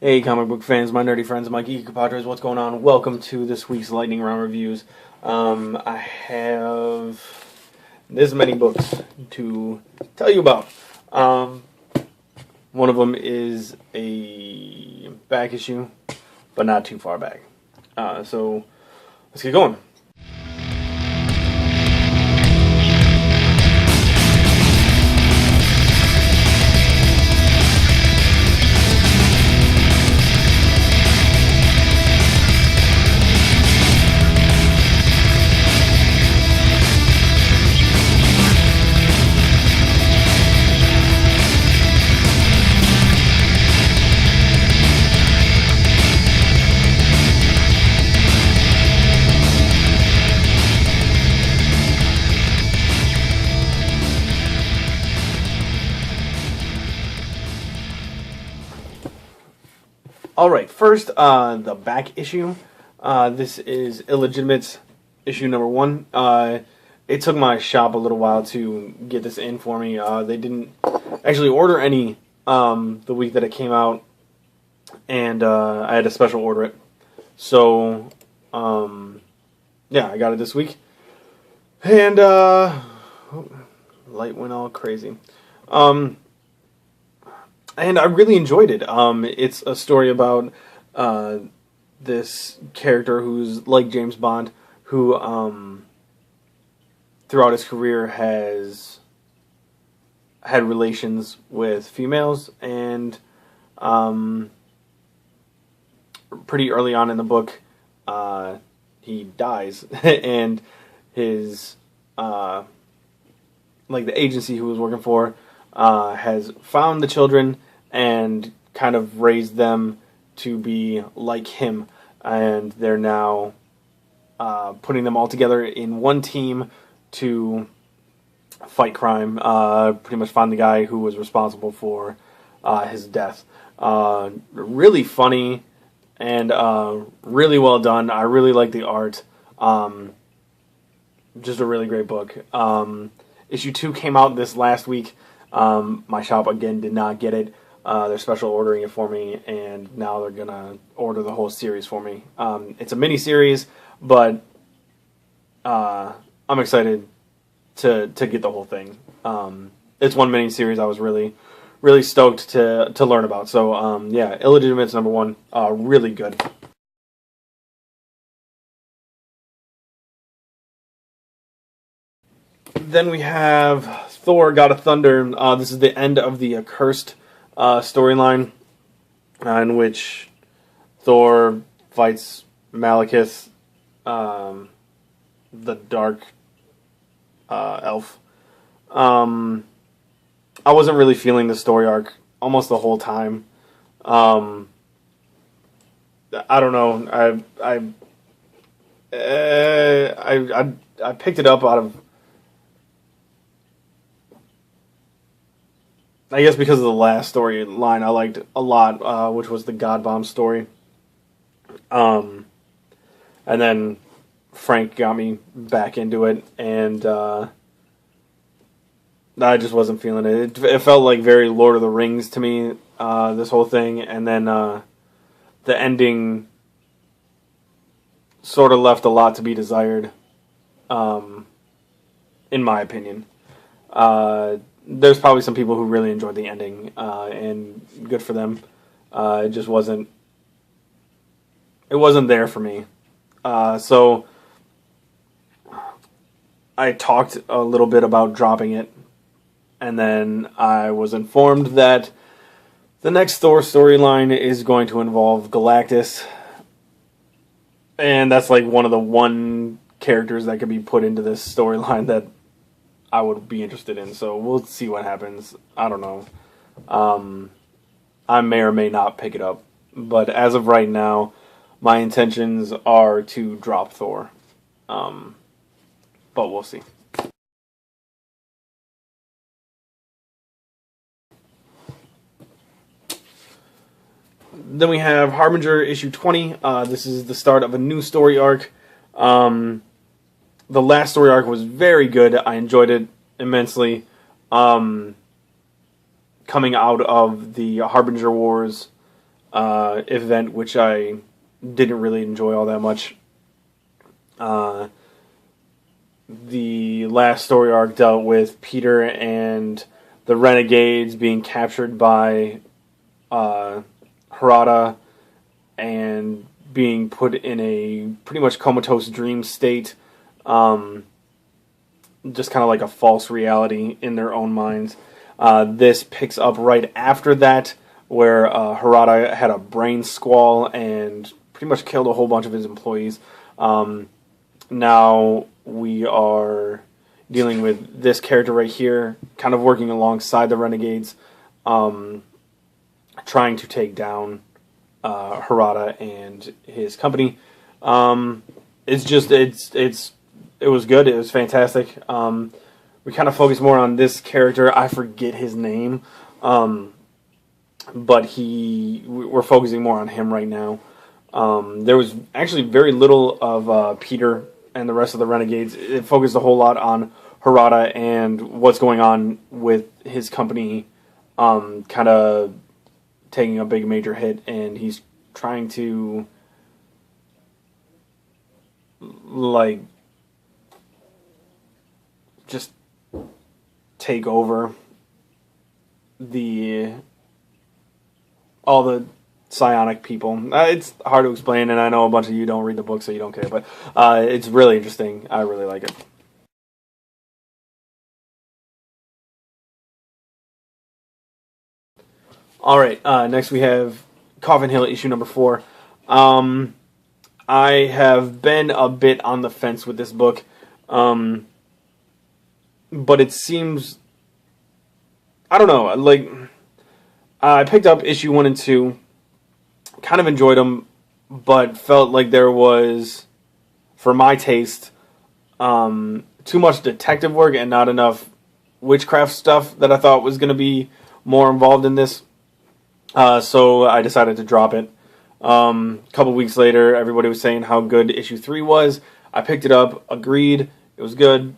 Hey comic book fans, my nerdy friends, my geeky compadres, what's going on? Welcome to this week's Lightning Round Reviews. I have this many books to tell you about. One of them is a back issue, but not too far back. So let's get going. Alright, first, the back issue. This is Illegitimate issue number 1. It took my shop a little while to get this in for me. They didn't actually order any the week that it came out, and I had to special order it. So, yeah, I got it this week. And, light went all crazy. And I really enjoyed it. It's a story about this character who's like James Bond, who throughout his career has had relations with females, and pretty early on in the book, he dies, and his like the agency who he was working for has found the children and kind of raised them to be like him, and they're now putting them all together in one team to fight crime, pretty much find the guy who was responsible for his death. Really funny and really well done. I really like the art. Just a really great book. Issue 2 came out this last week. My shop again did not get it. They're special ordering it for me, and now they're gonna order the whole series for me. It's a mini series, but I'm excited to get the whole thing. It's one mini series I was really stoked to learn about. So yeah, Illegitimate's number 1, really good. Then we have Thor, God of Thunder. This is the end of the Accursed storyline, in which Thor fights Malekith, the dark elf. I wasn't really feeling the story arc almost the whole time. I don't know. I picked it up out of, I guess, because of the last storyline I liked a lot, which was the God Bomb story. And then Frank got me back into it, and I just wasn't feeling it. It felt like very Lord of the Rings to me, this whole thing, and then the ending sort of left a lot to be desired, in my opinion. There's probably some people who really enjoyed the ending, and good for them. It just wasn't there for me. So I talked a little bit about dropping it, and then I was informed that the next Thor storyline is going to involve Galactus, and that's like one of the one characters that could be put into this storyline that I would be interested in, so we'll see what happens. I don't know. I may or may not pick it up, but as of right now, my intentions are to drop Thor. But we'll see. Then we have Harbinger issue 20. This is the start of a new story arc. The last story arc was very good. I enjoyed it immensely. Coming out of the Harbinger Wars, event, which I didn't really enjoy all that much. The last story arc dealt with Peter and the Renegades being captured by Harada and being put in a pretty much comatose dream state, just kind of like a false reality in their own minds. This picks up right after that, where Harada had a brain squall and pretty much killed a whole bunch of his employees. Now we are dealing with this character right here, kind of working alongside the Renegades, trying to take down Harada and his company. It was good. It was fantastic. We kind of focus more on this character. I forget his name, but we're focusing more on him right now. There was actually very little of Peter and the rest of the Renegades. It focused a whole lot on Harada and what's going on with his company, kind of taking a big major hit, and he's trying to like just take over all the psionic people. It's hard to explain, and I know a bunch of you don't read the book, so you don't care, but it's really interesting. I really like it. Alright, next we have Coffin Hill, issue number 4. I have been a bit on the fence with this book, but it seems, I don't know, like, I picked up issue 1 and 2, kind of enjoyed them, but felt like there was, for my taste, too much detective work and not enough witchcraft stuff that I thought was going to be more involved in this. So I decided to drop it. A couple weeks later, everybody was saying how good issue 3 was. I picked it up, agreed, it was good.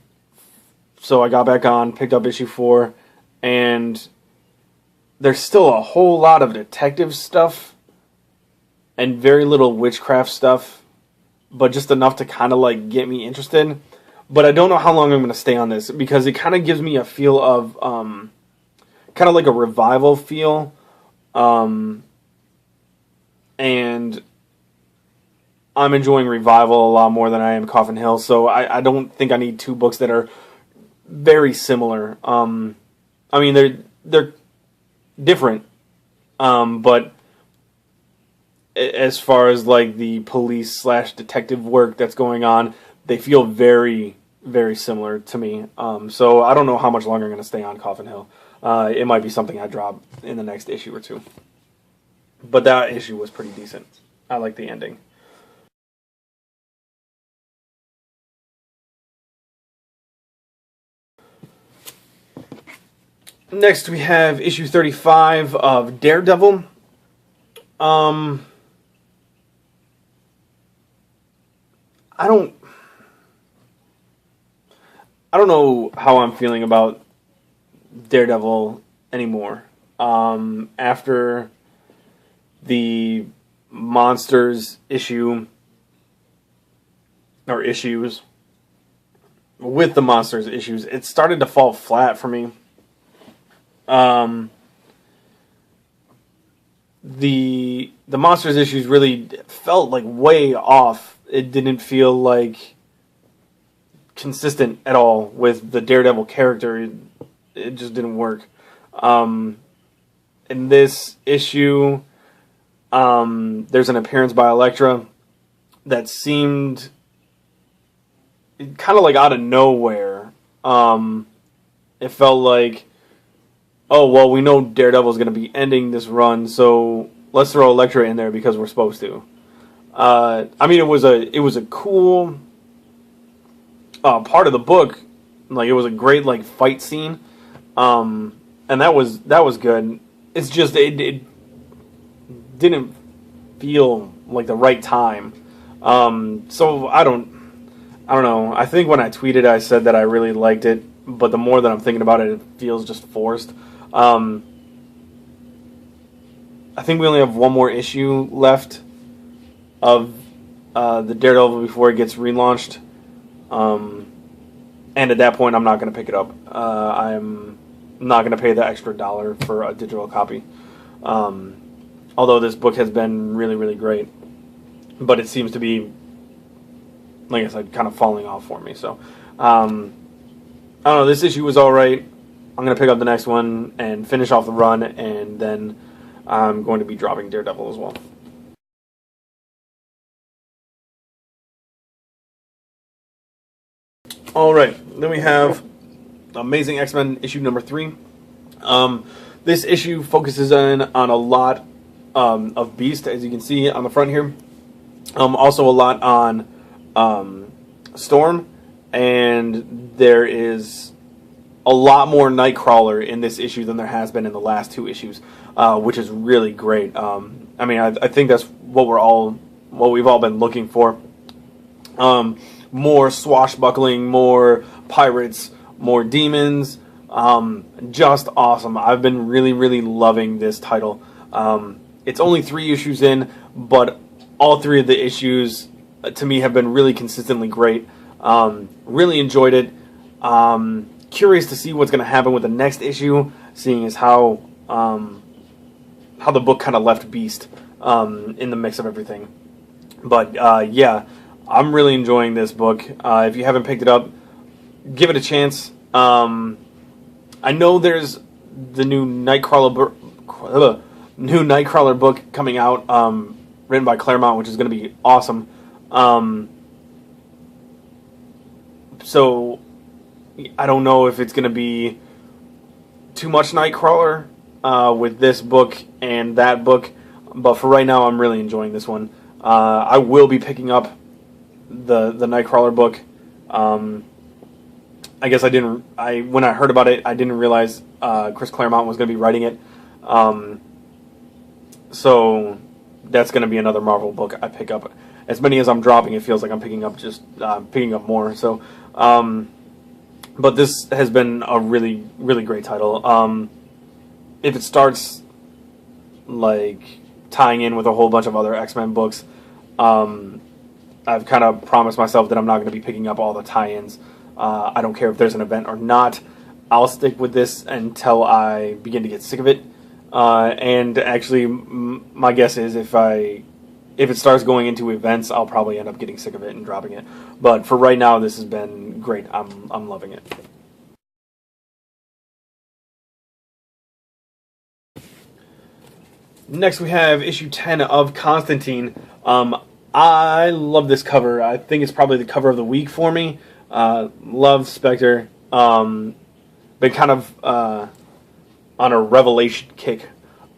So I got back on, picked up issue 4, and there's still a whole lot of detective stuff and very little witchcraft stuff, but just enough to kind of like get me interested. But I don't know how long I'm going to stay on this, because it kind of gives me a feel of kind of like a revival feel. And I'm enjoying Revival a lot more than I am Coffin Hill, so I don't think I need two books that are very similar. I mean, they're different, but as far as like the police / detective work that's going on, they feel very, very similar to me. So I don't know how much longer I'm going to stay on Coffin Hill. It might be something I drop in the next issue or two. But that issue was pretty decent. I like the ending. Next we have issue 35 of Daredevil. I don't know how I'm feeling about Daredevil anymore. After the monsters issue, or issues, with the monsters issues, it started to fall flat for me. The monsters issues really felt like way off. It didn't feel like consistent at all with the Daredevil character. It just didn't work. In this issue, there's an appearance by Elektra that seemed kind of like out of nowhere. It felt like, oh, well, we know Daredevil's going to be ending this run, so let's throw Elektra in there because we're supposed to. I mean, it was a cool part of the book. Like, it was a great like fight scene, and that was good. It's just it didn't feel like the right time. So I don't know. I think when I tweeted, I said that I really liked it, but the more that I'm thinking about it, it feels just forced. I think we only have one more issue left of the Daredevil before it gets relaunched. And at that point, I'm not going to pick it up. I'm not going to pay the extra $1 for a digital copy. Although this book has been really, really great. But it seems to be, like I said, kind of falling off for me. So, I don't know. This issue was alright. I'm going to pick up the next one and finish off the run. And then I'm going to be dropping Daredevil as well. Alright, then we have Amazing X-Men issue number 3. This issue focuses on a lot of Beast, as you can see on the front here. Also a lot on Storm, and there is a lot more Nightcrawler in this issue than there has been in the last 2 issues, which is really great. I mean, I think that's what we've all been looking for. More swashbuckling, more pirates, more demons. Just awesome. I've been really, really loving this title. It's only 3 issues in, but all 3 of the issues, to me, have been really consistently great. Really enjoyed it. Curious to see what's going to happen with the next issue, seeing as how the book kind of left Beast in the mix of everything. But yeah, I'm really enjoying this book. If you haven't picked it up, give it a chance. I know there's the new Nightcrawler book coming out, written by Claremont, which is going to be awesome. So I don't know if it's going to be too much Nightcrawler with this book and that book, but for right now, I'm really enjoying this one. I will be picking up the Nightcrawler book. I guess when I heard about it, I didn't realize Chris Claremont was going to be writing it. So that's going to be another Marvel book I pick up. As many as I'm dropping, it feels like I'm picking up more. So, but this has been a really, really great title. If it starts like tying in with a whole bunch of other X-Men books, I've kind of promised myself that I'm not going to be picking up all the tie-ins. I don't care if there's an event or not. I'll stick with this until I begin to get sick of it. And actually, my guess is if it starts going into events, I'll probably end up getting sick of it and dropping it. But for right now, this has been great. I'm loving it. Next, we have issue 10 of Constantine. I love this cover. I think it's probably the cover of the week for me. Love Spectre. Been kind of on a revelation kick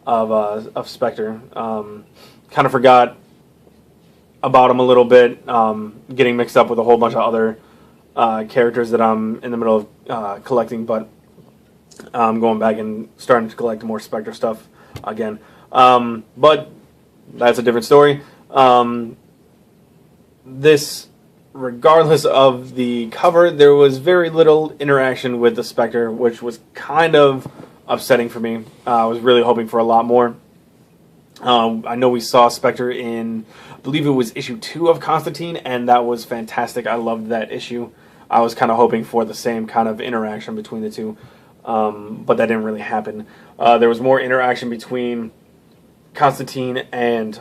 of Spectre. Kind of forgot about him a little bit. Getting mixed up with a whole bunch of other characters that I'm in the middle of collecting, but I'm going back and starting to collect more Spectre stuff again. But that's a different story. This, regardless of the cover, there was very little interaction with the Spectre, which was kind of upsetting for me. I was really hoping for a lot more. I know we saw Spectre in, I believe it was issue 2 of Constantine, and that was fantastic. I loved that issue. I was kind of hoping for the same kind of interaction between the two, but that didn't really happen. There was more interaction between Constantine and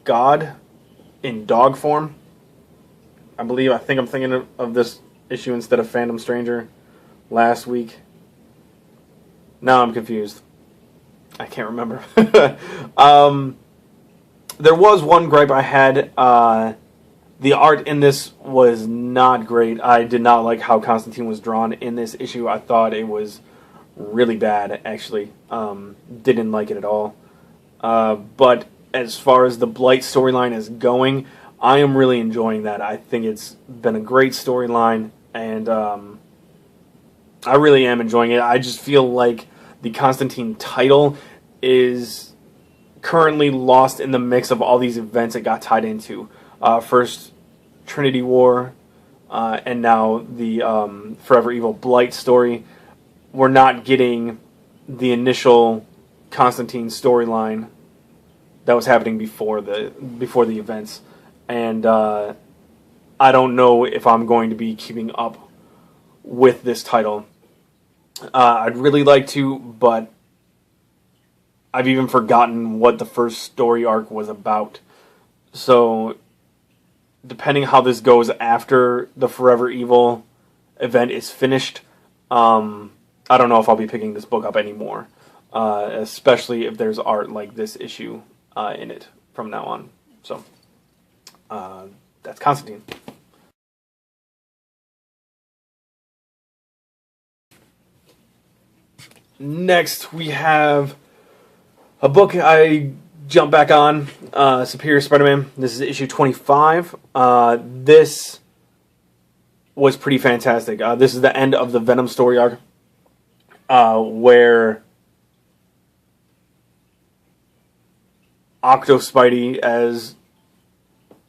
God in dog form. I think I'm thinking of this issue instead of Phantom Stranger last week. Now I'm confused. I can't remember. There was one gripe I had. The art in this was not great. I did not like how Constantine was drawn in this issue. I thought it was really bad, actually. Didn't like it at all. But as far as the Blight storyline is going, I am really enjoying that. I think it's been a great storyline, and I really am enjoying it. I just feel like the Constantine title is currently lost in the mix of all these events it got tied into. First, Trinity War, and now the Forever Evil Blight story. We're not getting the initial Constantine storyline that was happening before the events, and I don't know if I'm going to be keeping up with this title. I'd really like to, but I've even forgotten what the first story arc was about. So, depending how this goes after the Forever Evil event is finished, I don't know if I'll be picking this book up anymore. Especially if there's art like this issue in it from now on. So, that's Constantine. Next, we have a book I jumped back on, Superior Spider-Man. This is issue 25. This was pretty fantastic. This is the end of the Venom story arc, where Octo Spidey as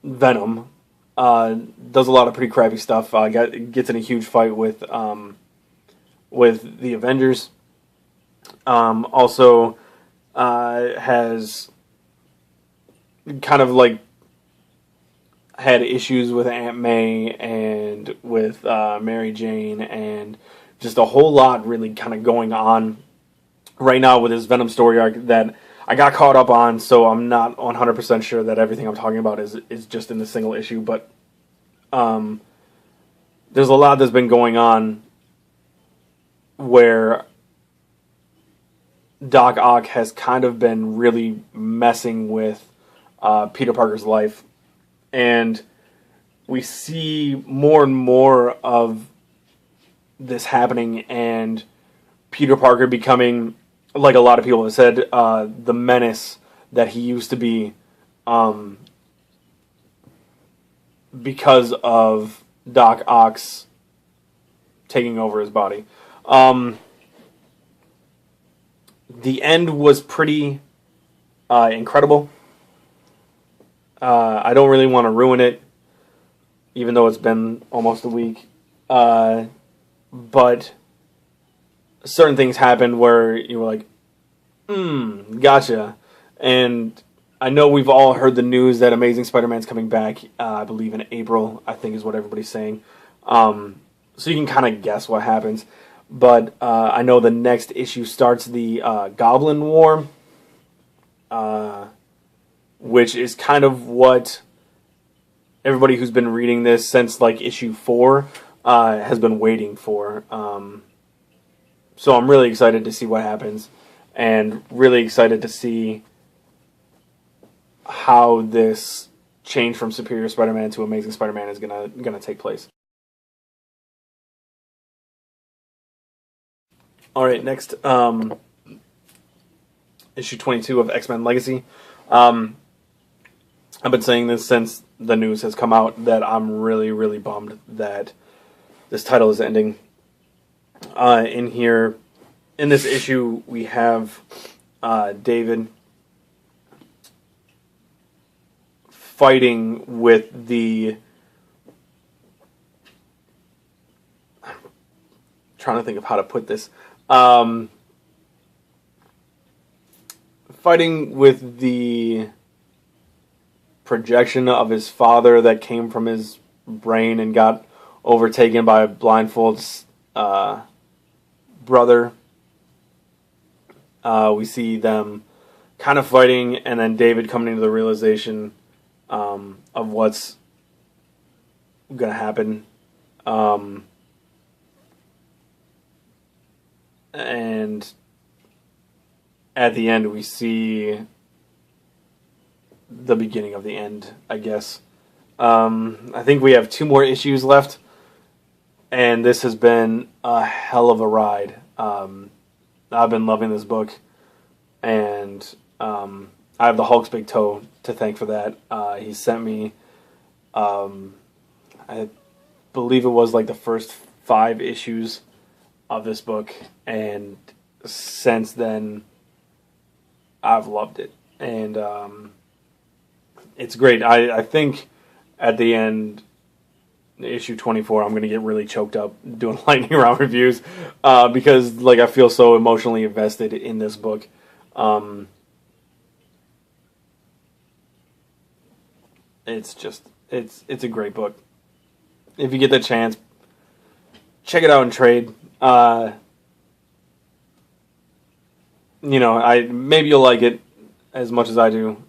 Venom does a lot of pretty crappy stuff. Gets in a huge fight with the Avengers. Also has kind of like had issues with Aunt May and with Mary Jane, and just a whole lot really kind of going on right now with his Venom story arc that I got caught up on, so I'm not 100% sure that everything I'm talking about is just in the single issue, but there's a lot that's been going on where Doc Ock has kind of been really messing with Peter Parker's life, and we see more and more of this happening, and Peter Parker becoming, like a lot of people have said, the menace that he used to be, because of Doc Ock's taking over his body. The end was pretty incredible. I don't really want to ruin it, even though it's been almost a week. But certain things happened where you were like, gotcha. And I know we've all heard the news that Amazing Spider-Man's coming back, I believe in April, I think is what everybody's saying. So you can kind of guess what happens. But I know the next issue starts the Goblin War, which is kind of what everybody who's been reading this since like issue 4 has been waiting for. So I'm really excited to see what happens, and really excited to see how this change from Superior Spider-Man to Amazing Spider-Man is gonna take place. Alright, next, issue 22 of XMen Legacy. I've been saying this since the news has come out, that I'm really, really bummed that this title is ending. In here, in this issue, we have David fighting with the... I'm trying to think of how to put this. Fighting with the projection of his father that came from his brain and got overtaken by Blindfold's brother. We see them kind of fighting, and then David coming into the realization of what's going to happen. And at the end, we see the beginning of the end, I guess. I think we have 2 more issues left, and this has been a hell of a ride. I've been loving this book, and I have the Hulk's big toe to thank for that. He sent me, I believe it was like the first 5 issues of this book, and since then I've loved it, and it's great. I think at the end issue 24, I'm gonna get really choked up doing lightning round reviews because like I feel so emotionally invested in this book. It's just it's a great book. If you get the chance, check it out in trade. Maybe you'll like it as much as I do,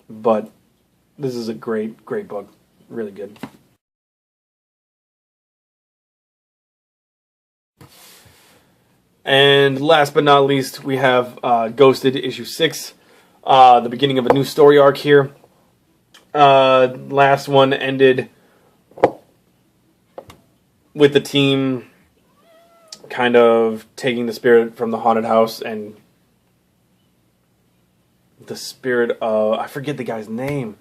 but this is a great book, really good. And last but not least, we have Ghosted issue 6, the beginning of a new story arc here. Last one ended with the team kind of taking the spirit from the haunted house and the spirit of, I forget the guy's name,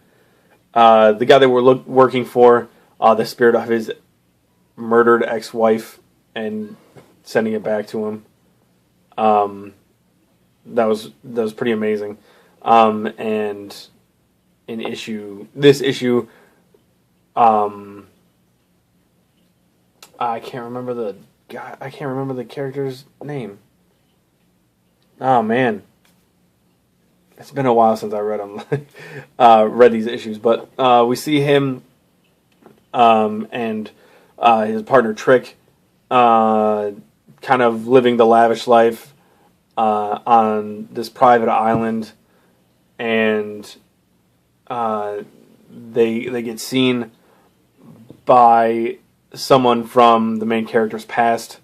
the guy they were working for, the spirit of his murdered ex-wife, and sending it back to him. That was pretty amazing. And this issue, I can't remember the character's name. Oh man, it's been a while since I read them, read these issues. But we see him and his partner Trick, kind of living the lavish life on this private island, and they get seen by someone from the main character's past.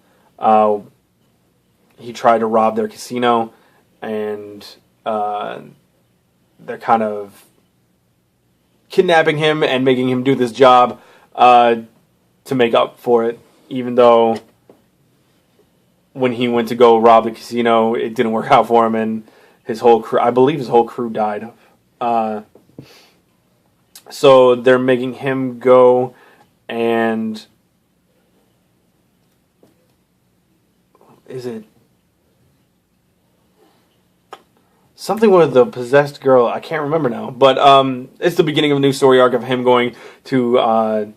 He tried to rob their casino, and they're kind of kidnapping him and making him do this job to make up for it, even though when he went to go rob the casino, it didn't work out for him, and his whole crew, I believe his whole crew died. So they're making him go and... Is it something with the possessed girl? I can't remember now. But it's the beginning of a new story arc of him going to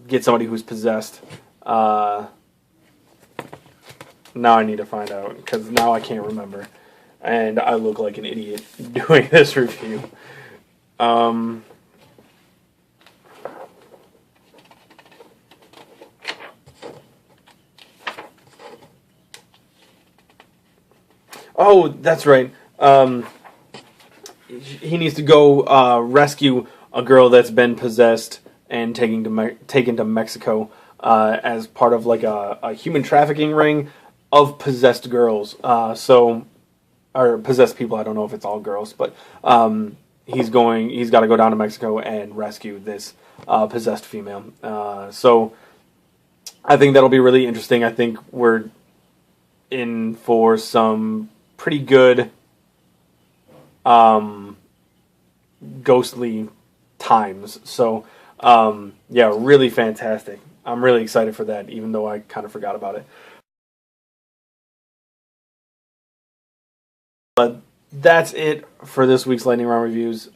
get somebody who's possessed. Now I need to find out, because now I can't remember. And I look like an idiot doing this review. Oh, that's right. He needs to go rescue a girl that's been possessed and taken to Mexico as part of like a human trafficking ring of possessed girls. Or possessed people. I don't know if it's all girls, but he's got to go down to Mexico and rescue this possessed female. So I think that'll be really interesting. I think we're in for some pretty good ghostly times. So yeah, really fantastic. I'm really excited for that, even though I kind of forgot about it. But that's it for this week's Lightning Round Reviews.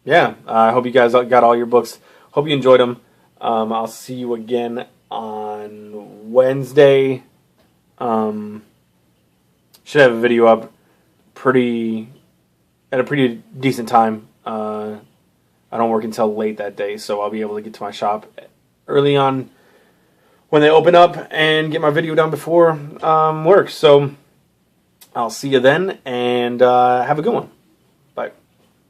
Yeah, I hope you guys got all your books. Hope you enjoyed them. I'll see you again on Wednesday. Should have a video up at a pretty decent time. I don't work until late that day, so I'll be able to get to my shop early on when they open up and get my video done before work. So I'll see you then, and have a good one.